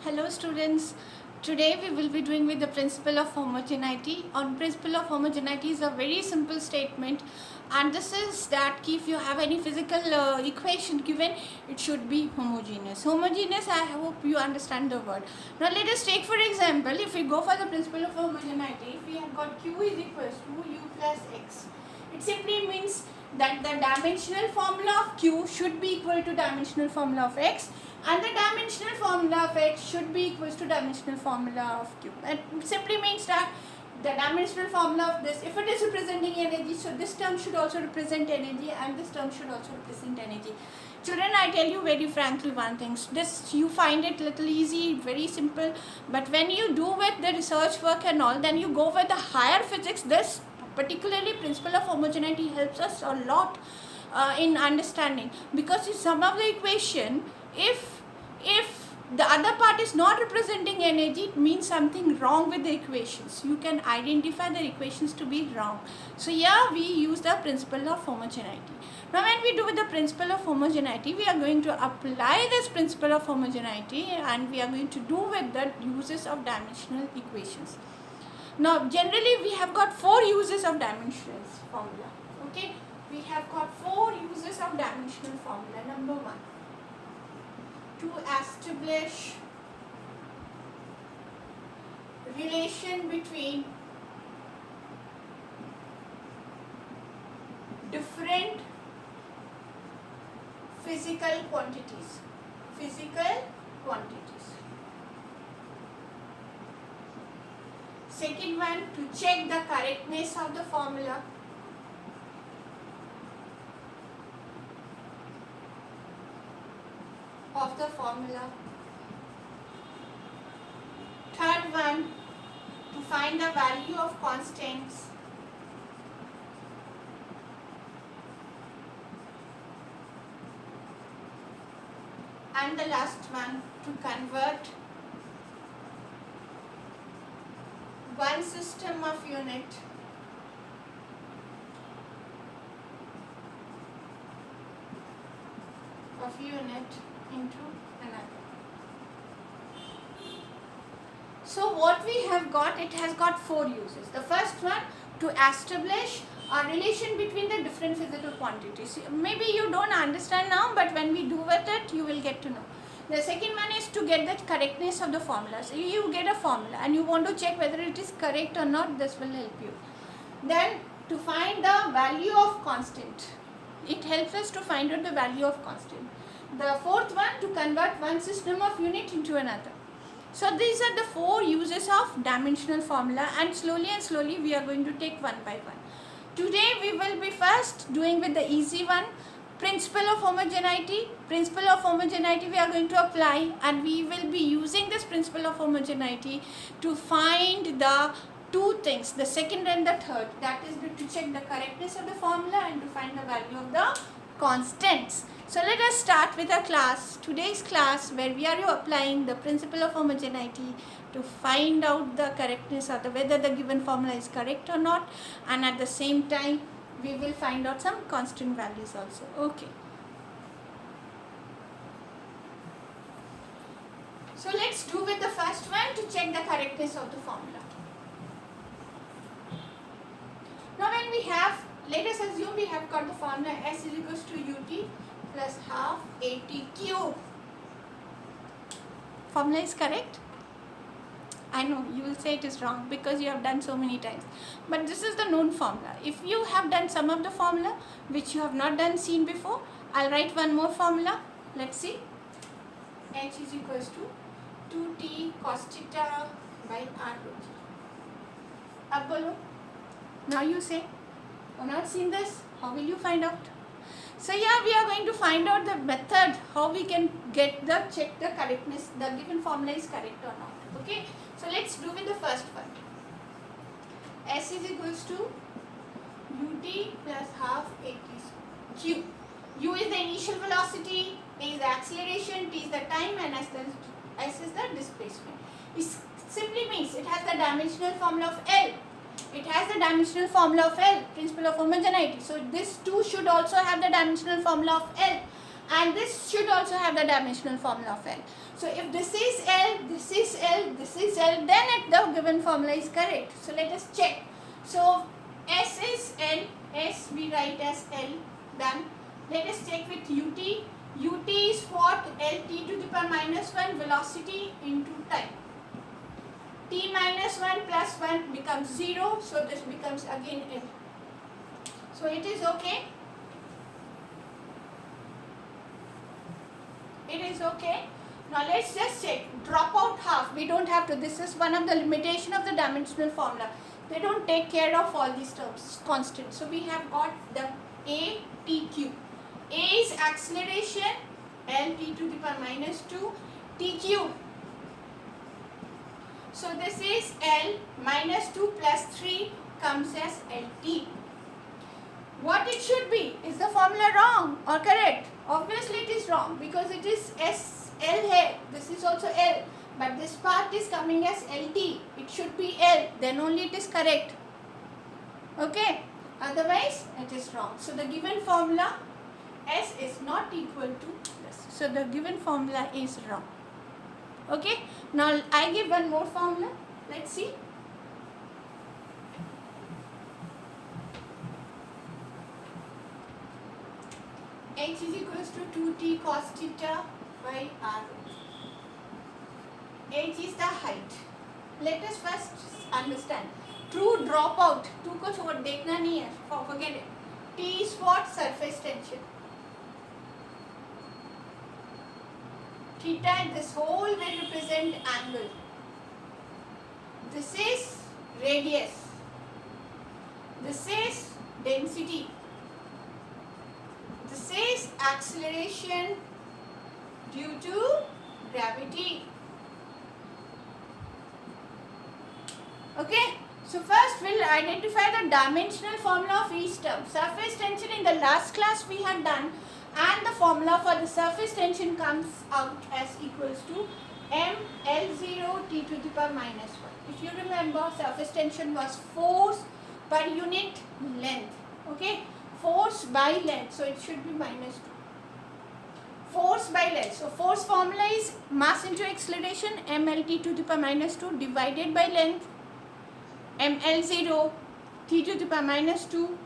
Hello students. Today we will be doing with the principle of homogeneity. On principle of homogeneity is a very simple statement, and this is that if you have any physical equation given, it should be homogeneous. Homogeneous, I hope you understand the word. Now let us take for example, if we go for the principle of homogeneity, if we have got Q is equals to U plus X, it simply means that the dimensional formula of Q should be equal to dimensional formula of X, and the dimensional formula of X should be equal to dimensional formula of Q. It simply means that the dimensional formula of this, if it is representing energy, so this term should also represent energy and this term should also represent energy. Children, I tell you very frankly one thing, this you find it little easy, very simple, but when you do with the research work and all, then you go with the higher physics. This particularly principle of homogeneity helps us a lot in understanding, because in some of the equation, if the other part is not representing energy, it means something wrong with the equations. You can identify the equations to be wrong. So here we use the principle of homogeneity. Now when we do with the principle of homogeneity, we are going to apply this principle of homogeneity and we are going to do with the uses of dimensional equations. Now generally we have got 4 uses of dimensional formula. Okay, we have got 4 uses of dimensional formula. Number 1, to establish relation between different physical quantities. Second one, to check the correctness of the formula. Third one, to find the value of constants. And the last one, to convert one system of unit into another. So what we have got, it has got 4 uses. The first one, to establish a relation between the different physical quantities. Maybe you don't understand now, but when we do with it, you will get to know. The second one is to get the correctness of the formula. So you get a formula and you want to check whether it is correct or not. This will help you. Then to find the value of constant. It helps us to find out the value of constant. The fourth one, to convert one system of unit into another. So these are the 4 uses of dimensional formula, and slowly we are going to take one by one. Today we will be first doing with the easy one, principle of homogeneity. Principle of homogeneity we are going to apply, and we will be using this principle of homogeneity to find the 2 things, the second and the third, that is to check the correctness of the formula and to find the value of the constants. So let us start with our class, today's class, where we are applying the principle of homogeneity to find out the correctness of whether the given formula is correct or not, and at the same time we will find out some constant values also. Okay. So let's do with the first one, to check the correctness of the formula. Now when we have, let us assume we have got the formula S is equals to ut plus half at cube. Formula is correct? I know you will say it is wrong because you have done so many times, but this is the known formula. If you have done some of the formula which you have not seen before, I'll write one more formula. Let's see. H is equals to 2t cos theta by r rho g. Ab bolo. Now you say, you have not seen this, how will you find out? So yeah, we are going to find out the method how we can get the check the correctness, the given formula is correct or not. Okay, so let's do with the first one. S is equals to ut plus half at cube. U is the initial velocity, A is the acceleration, T is the time, and S is the displacement. It simply means it has the dimensional formula of L. It has the dimensional formula of L, principle of homogeneity. So this too should also have the dimensional formula of L. and this should also have the dimensional formula of L. So if this is L, this is L, this is L, then the given formula is correct. So let us check. So S is L, S we write as L, done. Let us check with UT. UT is what? Lt to the power minus 1 velocity into time. T minus 1 plus 1 becomes 0, so this becomes again L. So it is okay. It is okay. Now let's just check. Drop out half. We don't have to. This is one of the limitation of the dimensional formula. They don't take care of all these terms, constant. So we have got the A, T, Q. A is acceleration, L T to the power minus 2, T cube. So this is L minus 2 plus 3 comes as LT. What it should be? Is the formula wrong or correct? Obviously it is wrong because it is S, L here. This is also L. But this part is coming as LT. It should be L. Then only it is correct. Okay. Otherwise it is wrong. So the given formula S is not equal to this. So the given formula is wrong. Okay. Now I give one more formula. Let's see. H is equals to 2t cos theta by r. H is the height. Let us first understand. True dropout. 2 को छोड़ देखना नहीं है. Forget it. T is what? Surface tension. Theta, this whole will represent angle. This is radius. This is density. This is acceleration due to gravity. Okay. So first we'll identify the dimensional formula of each term. Surface tension in the last class we had done, and the formula for the surface tension comes out as equals to mL0 T to the power minus 1. If you remember, surface tension was force per unit length. Okay, force by length, so it should be minus 2. Force by length. So force formula is mass into acceleration, mLT to the power minus 2 divided by length, mL0 T to the power minus 2.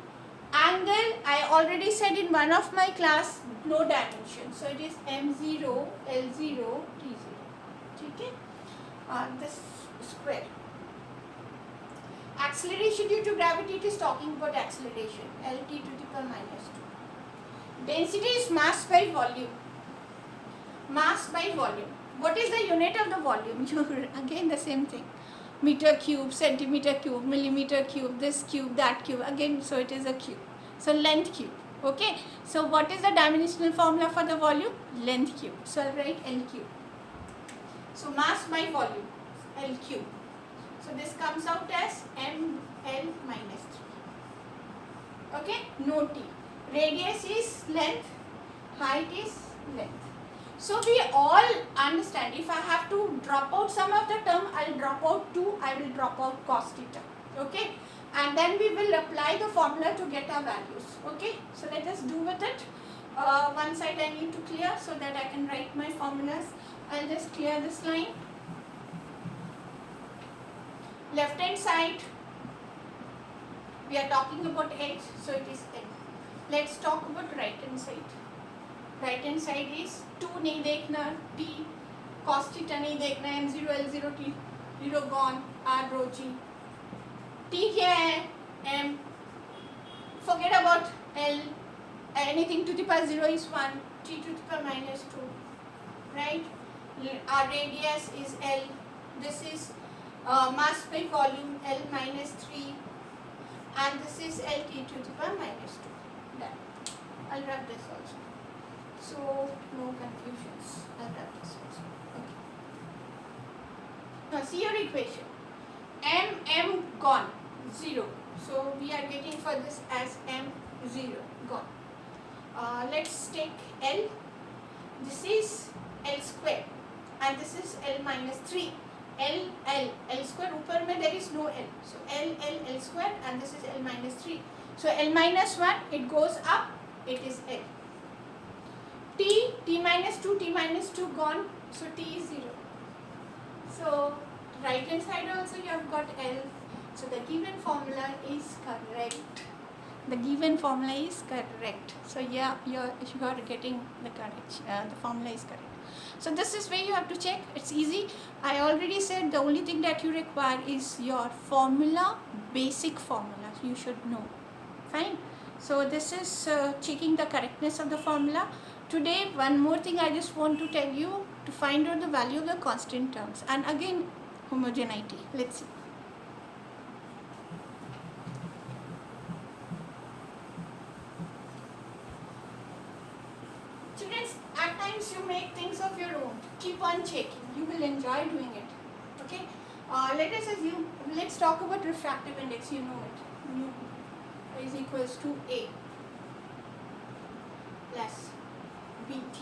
Angle, I already said in one of my class, no dimension. So it is m0, L0, T0. Okay? This square. Acceleration due to gravity, it is talking about acceleration. Lt to the power minus 2. Density is mass by volume. Mass by volume. What is the unit of the volume? Again the same thing. Meter cube, centimeter cube, millimeter cube, this cube, that cube. Again, so it is a cube. So length cube. Okay. So what is the dimensional formula for the volume? Length cube. So I'll write L cube. So mass by volume, L cube. So this comes out as mL minus 3. Okay. No T. Radius is length. Height is length. So we all understand, if I have to drop out some of the term, I will drop out 2, I will drop out cos theta. Okay. And then we will apply the formula to get our values. Okay. So let us do with it. One side I need to clear so that I can write my formulas. I'll just clear this line. Left hand side, we are talking about H, so it is N. Let's talk about right hand side. Right hand side is 2 नहीं देखना, T cos theta नहीं देखना, m0 L0 T0 gone, R rho G. T क्या है? M. Forget about L. Anything to the power 0 is 1. T to the power minus 2. Right? Our radius is L. This is mass by volume, L minus 3. And this is LT to the power minus 2. Done. I'll wrap this also. So, no confusions. I'll wrap this also. Okay. Now, see your equation. M gone. 0. So, we are getting for this as M0 gone. Let's take L. This is L square. And this is L minus 3. L square ऊपर में there is no L. So, L square and this is L minus 3. So, L minus 1, it goes up, it is L. t minus 2 gone, so t is 0. So right hand side also you have got L. So the given formula is correct. The given formula is correct. So yeah, you are getting the correct. The formula is correct. So this is where you have to check. It's easy. I already said the only thing that you require is your formula, basic formula. You should know. Fine. So this is checking the correctness of the formula. Today, one more thing I just want to tell you, to find out the value of the constant terms, and again homogeneity. Let's see. Students, at times you make things of your own. Keep on checking. You will enjoy doing it. Okay. Let us assume. Let's talk about refractive index. You know it. Nu is equals to A plus BT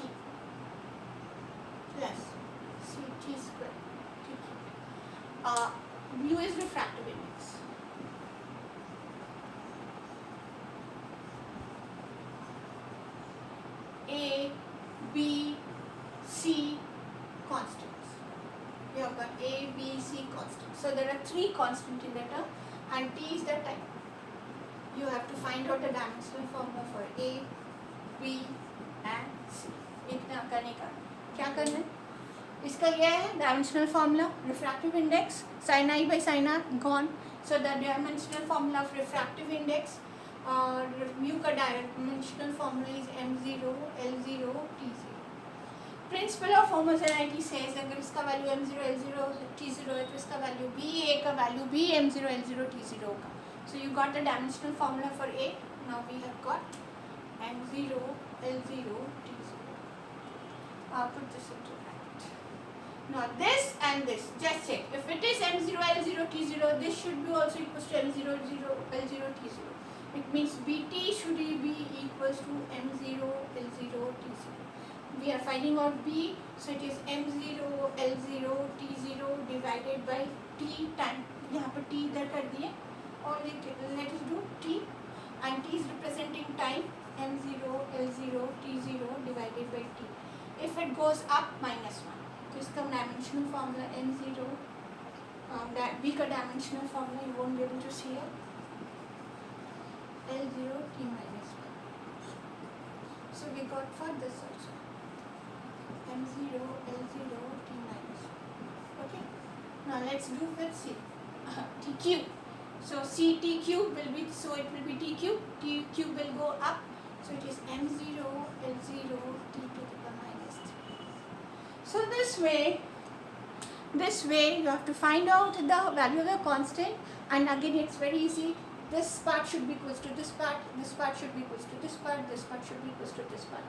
plus CT square. Mu is refractive index. A, B, C constants. We have got A, B, C constants. So there are 3 constants in the term, and T is the time. You have to find out the dimensional formula for A, B and C. इतना करने का क्या करना है? इसका यह है dimensional formula, refractive index, sin I by sin R gone. So the dimensional formula of refractive index, mu का dimensional formula is m0, l0, t0. Principle of homogeneity says अगर इसका value m0, l0, t0 है तो इसका value b, a का value b, m0, l0, t0 होगा. So you got the dimensional formula for A. Now we have got m0, l0, t0. Put this into bracket. Now this and this, just check. If it is m0, l0, t0, this should be also equals to m0, l0, t0. It means bt should be equals to m0, l0, t0. We are finding out b, so it is m0, l0, t0 divided by t time. यहाँ पर t इधर कर दिए. Or let us do t, and t is representing time, m0, l0, t0 divided by t. If it goes up, minus 1. So इसका dimensional formula m0, b का dimensional formula you won't be able to see it. l0, t minus 1. So we got for this also. m0, l0, t minus 1. Okay. Now let's do with c. tq. So c t cube will be, so it will be t cube. T cube will go up. So it is m0, l0, t to the minus 3. So this way you have to find out the value of the constant, and again it's very easy. This part should be equals to this part should be equals to this part should be equals to this part,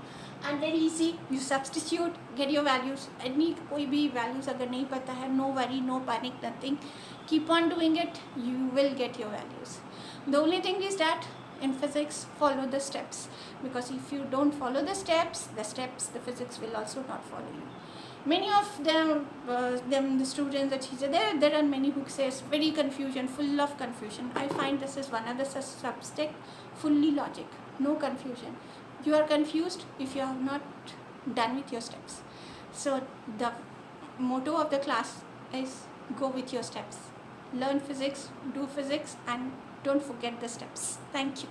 and very easy. You substitute, get your values. Any कोई भी values अगर नहीं पता है, no worry, no panic, nothing. Keep on doing it, you will get your values. The only thing is that in physics, follow the steps, because if you don't follow the steps, the physics will also not follow you. Many of them, the students, the teacher, there are many who says very confusion, full of confusion. I find this is one of the subject fully logic, no confusion. You are confused if you have not done with your steps. So the motto of the class is go with your steps. Learn physics, do physics, and don't forget the steps. Thank you.